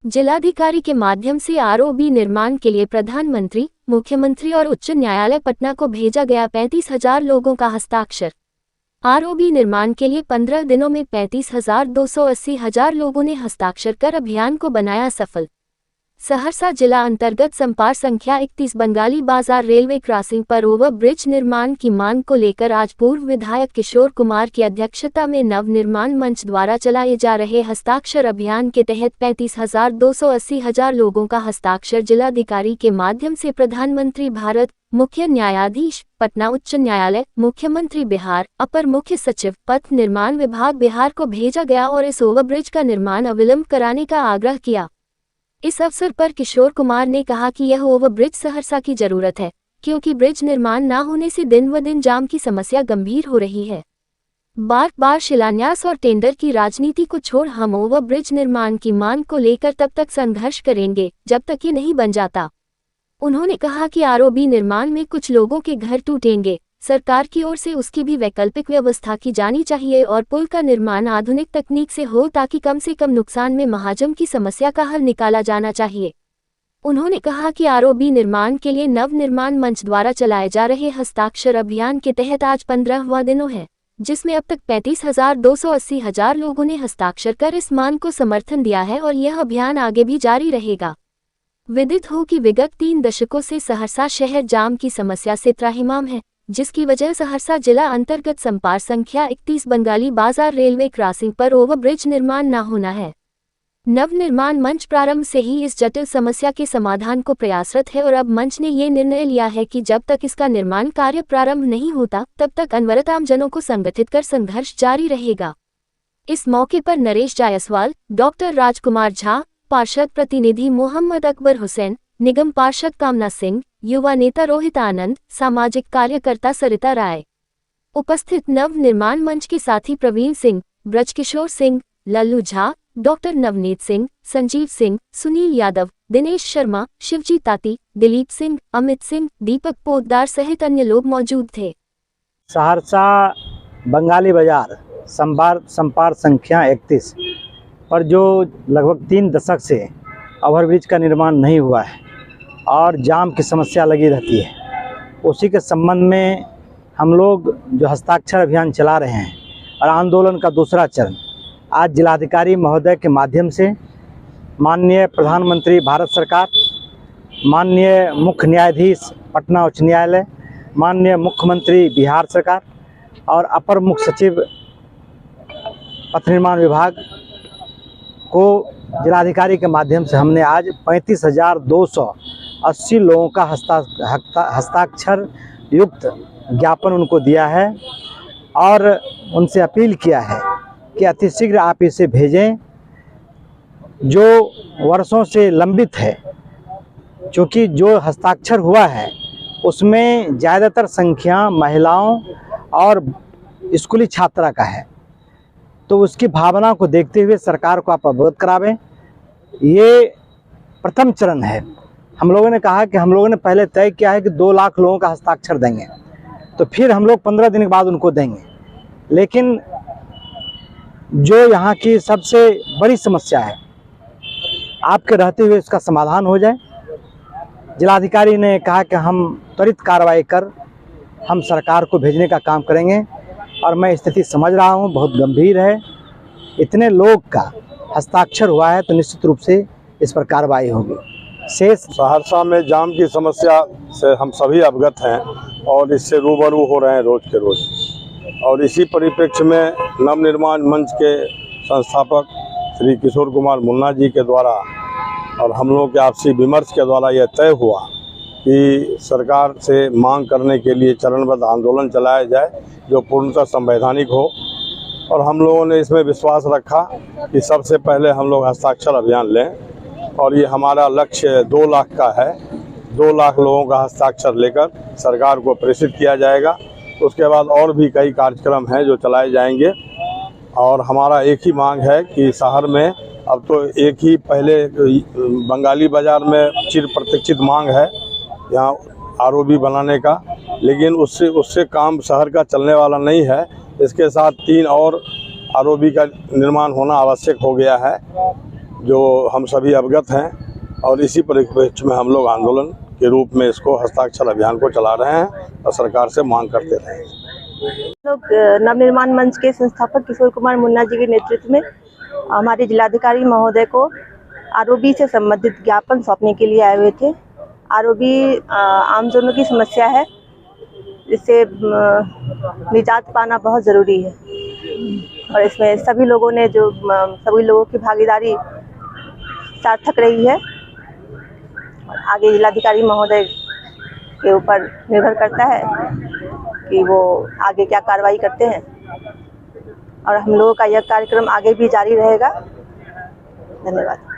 जिलाधिकारी के माध्यम से आरओबी निर्माण के लिए प्रधानमंत्री, मुख्यमंत्री और उच्च न्यायालय पटना को भेजा गया 35,000 लोगों का हस्ताक्षर। आरओबी निर्माण के लिए 15 दिनों में 35,280,000 लोगों ने हस्ताक्षर कर अभियान को बनाया सफल। सहरसा जिला अंतर्गत संपार संख्या 31 बंगाली बाजार रेलवे क्रॉसिंग पर ओवर ब्रिज निर्माण की मांग को लेकर आज पूर्व विधायक किशोर कुमार की अध्यक्षता में नव निर्माण मंच द्वारा चलाए जा रहे हस्ताक्षर अभियान के तहत 35,280,000 लोगों का हस्ताक्षर जिलाधिकारी के माध्यम से प्रधानमंत्री भारत, मुख्य न्यायाधीश पटना उच्च न्यायालय, मुख्यमंत्री बिहार, अपर मुख्य सचिव पथ निर्माण विभाग बिहार को भेजा गया और इस ओवरब्रिज का निर्माण अविलंब कराने का आग्रह किया। इस अवसर पर किशोर कुमार ने कहा कि यह ओवरब्रिज सहरसा की जरूरत है, क्योंकि ब्रिज निर्माण न होने से दिन व दिन जाम की समस्या गंभीर हो रही है। बार बार शिलान्यास और टेंडर की राजनीति को छोड़ हम ओवरब्रिज निर्माण की मांग को लेकर तब तक संघर्ष करेंगे जब तक ये नहीं बन जाता। उन्होंने कहा कि आरओबी निर्माण में कुछ लोगों के घर टूटेंगे, सरकार की ओर से उसकी भी वैकल्पिक व्यवस्था की जानी चाहिए और पुल का निर्माण आधुनिक तकनीक से हो ताकि कम से कम नुकसान में महाजन की समस्या का हल निकाला जाना चाहिए। उन्होंने कहा कि आरओबी निर्माण के लिए नव निर्माण मंच द्वारा चलाए जा रहे हस्ताक्षर अभियान के तहत आज 15वां दिन है, जिसमें अब तक 35,280,000 लोगों ने हस्ताक्षर कर इस मांग को समर्थन दिया है और यह अभियान आगे भी जारी रहेगा। विदित हो कि विगत 3 दशकों से सहरसा शहर जाम की समस्या से त्राहिमाम है, जिसकी वजह सहरसा जिला अंतर्गत संपार संख्या 31 बंगाली बाजार रेलवे क्रॉसिंग पर ओवरब्रिज निर्माण न होना है। नव निर्माण मंच प्रारंभ से ही इस जटिल समस्या के समाधान को प्रयासरत है और अब मंच ने ये निर्णय लिया है कि जब तक इसका निर्माण कार्य प्रारंभ नहीं होता तब तक अनवरत आमजनों को संगठित कर संघर्ष जारी रहेगा। इस मौके पर नरेश जायसवाल, डॉक्टर राजकुमार झा, पार्षद प्रतिनिधि मोहम्मद अकबर हुसैन, निगम पार्षद कामना सिंह, युवा नेता रोहित आनंद, सामाजिक कार्यकर्ता सरिता राय उपस्थित नव निर्माण मंच के साथी प्रवीण सिंह, ब्रजकिशोर सिंह, लल्लू झा, डॉक्टर नवनीत सिंह, संजीव सिंह, सुनील यादव, दिनेश शर्मा, शिवजी ताती, दिलीप सिंह, अमित सिंह, दीपक पोद्दार सहित अन्य लोग मौजूद थे। सहरसा बंगाली बाजार संपार संख्या 31 पर जो लगभग 3 दशक से ओवरब्रिज का निर्माण नहीं हुआ है और जाम की समस्या लगी रहती है, उसी के संबंध में हम लोग जो हस्ताक्षर अभियान चला रहे हैं और आंदोलन का दूसरा चरण आज जिलाधिकारी महोदय के माध्यम से माननीय प्रधानमंत्री भारत सरकार, माननीय मुख्य न्यायाधीश पटना उच्च न्यायालय, माननीय मुख्यमंत्री बिहार सरकार और अपर मुख्य सचिव पथ निर्माण विभाग को जिलाधिकारी के माध्यम से हमने आज 35,280 लोगों का हस्ताक्षर युक्त ज्ञापन उनको दिया है और उनसे अपील किया है कि अतिशीघ्र आप इसे भेजें, जो वर्षों से लंबित है। क्योंकि जो हस्ताक्षर हुआ है उसमें ज़्यादातर संख्या महिलाओं और स्कूली छात्रा का है, तो उसकी भावना को देखते हुए सरकार को आप अवगत करावें। ये प्रथम चरण है। हम लोगों ने कहा कि हम लोगों ने पहले तय किया है कि 2 लाख लोगों का हस्ताक्षर देंगे, तो फिर हम लोग 15 दिन के बाद उनको देंगे। लेकिन जो यहाँ की सबसे बड़ी समस्या है, आपके रहते हुए इसका समाधान हो जाए। जिलाधिकारी ने कहा कि हम त्वरित कार्रवाई कर हम सरकार को भेजने का काम करेंगे और मैं स्थिति समझ रहा हूँ, बहुत गंभीर है। इतने लोग का हस्ताक्षर हुआ है तो निश्चित रूप से इस पर कार्रवाई होगी। शेष सहरसा में जाम की समस्या से हम सभी अवगत हैं और इससे रूबरू हो रहे हैं रोज के रोज, और इसी परिप्रेक्ष्य में नवनिर्माण मंच के संस्थापक श्री किशोर कुमार मुन्ना जी के द्वारा और हम लोगों के आपसी विमर्श के द्वारा यह तय हुआ कि सरकार से मांग करने के लिए चरणबद्ध आंदोलन चलाया जाए जो पूर्णतः संवैधानिक हो। और हम लोगों ने इसमें विश्वास रखा कि सबसे पहले हम लोग हस्ताक्षर अभियान लें और ये हमारा लक्ष्य 2 लाख का है। 2 लाख लोगों का हस्ताक्षर लेकर सरकार को प्रेषित किया जाएगा। उसके बाद और भी कई कार्यक्रम हैं जो चलाए जाएंगे और हमारा एक ही मांग है कि शहर में अब तो एक ही पहले बंगाली बाज़ार में चिर प्रतीक्षित मांग है यहाँ आरओबी बनाने का, लेकिन उससे काम शहर का चलने वाला नहीं है। इसके साथ 3 और आरओबी का निर्माण होना आवश्यक हो गया है। जो हम सभी अवगत हैं, और इसी परिप्रेक्ष्य में हम लोग आंदोलन के रूप में इसको हस्ताक्षर अभियान को चला रहे हैं और सरकार से मांग करते रहे हैं। लोग नवनिर्माण मंच के संस्थापक किशोर कुमार मुन्ना जी के नेतृत्व में हमारे जिलाधिकारी महोदय को आरओबी से संबंधित ज्ञापन सौंपने के लिए आए हुए थे। आरओबी आमजनों की समस्या है, जिससे निजात पाना बहुत ज़रूरी है, और इसमें सभी लोगों की भागीदारी सार्थक रही है। आगे जिलाधिकारी महोदय के ऊपर निर्भर करता है कि वो आगे क्या कार्रवाई करते हैं, और हम लोगों का यह कार्यक्रम आगे भी जारी रहेगा। धन्यवाद।